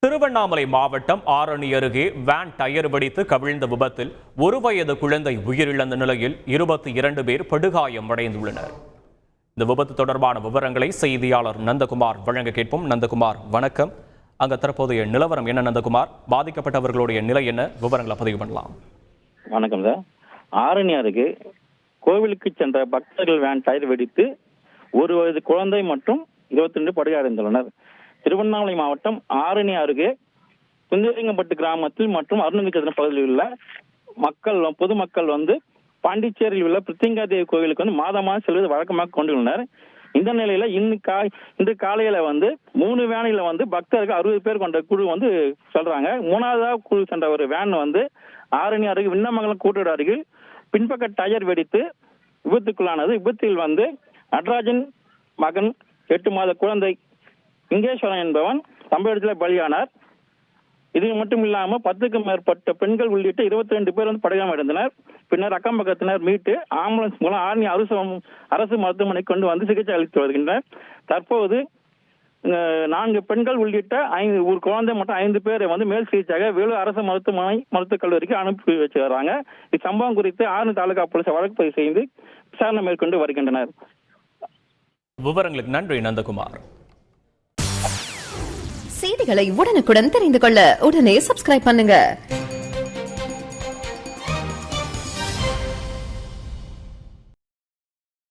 திருவண்ணாமலை மாவட்டம் ஆரணி அருகே van tyre வெடித்து கவிழ்ந்த விபத்தில் 1 வயது குழந்தை உயிரிழந்த நிலையில் 22 பேர் படுகாயமடைந்துள்ளனர். இந்த விபத்து தொடர்பான விவரங்களை செய்தியாளர் நந்தகுமார் வழங்க கேட்போம். நந்தகுமார், வணக்கம். அங்க தற்போதைய நிலவரம் என்ன நந்தகுமார்? பாதிக்கப்பட்டவர்களுடைய நிலை என்ன? விவரங்களை பதிவு பண்ணலாம். வணக்கம் சார். ஆரணி அருகே கோவிலுக்கு சென்ற பக்தர்கள் வேன் டயர் வெடித்து 1 வயது குழந்தை மற்றும் 22 படுகாயடைந்துள்ளனர். திருவண்ணாமலை மாவட்டம் ஆரணி அருகே குந்தலிங்கப்பட்டு கிராமத்தில் மற்றும் அருணகிரிச்சத்திரம் பகுதியில் உள்ள பொதுமக்கள் பாண்டிச்சேரியில் உள்ள பிரித்திங்கா தேவி கோவிலுக்கு மாதமாக செல்வது வழக்கமாக கொண்டுள்ளனர். இந்த நிலையில இன்று காலையில 3 வேனில பக்தர்கள் 60 பேர் கொண்ட குழு சொல்றாங்க. 3வது குழு சென்ற ஒரு வேன் ஆரணி அருகே விண்ணமங்கலம் கூட்டோடு அருகில் பின்பக்க டயர் வெடித்து விபத்துக்குள்ளானது. விபத்தில் நடராஜன் மகன் 8 மாத குழந்தை லிங்கேஸ்வரன் என்பவன் சம்பவ இடத்துல பலியானார். இது மட்டும் இல்லாம 10க்கும் மேற்பட்ட பெண்கள் உள்ளிட்ட 22 பேர் படுகாயமடைந்தனர். பின்னர் அக்கம் பக்கத்தினர் மீட்டு ஆம்புலன்ஸ் மூலம் ஆரணி அரசு மருத்துவமனைக்கு கொண்டு சிகிச்சை அளித்து வருகின்றனர். தற்போது 4 பெண்கள் உள்ளிட்ட ஒரு குழந்தை மற்றும் 5 பேரை மேல் சிகிச்சையாக வேலூர் அரசு மருத்துவக் கல்லூரிக்கு அனுப்பி வச்சு வர்றாங்க. இச்சம்பவம் குறித்து ஆரணி தாலுகா போலீசார் வழக்கு பதிவு செய்து விசாரணை மேற்கொண்டு வருகின்றனர். விவரங்களுக்கு நன்றி நந்தகுமார். செய்திகளை உடனுக்குடன் தெரிந்து கொள்ள உடனே சப்ஸ்கிரைப் பண்ணுங்க.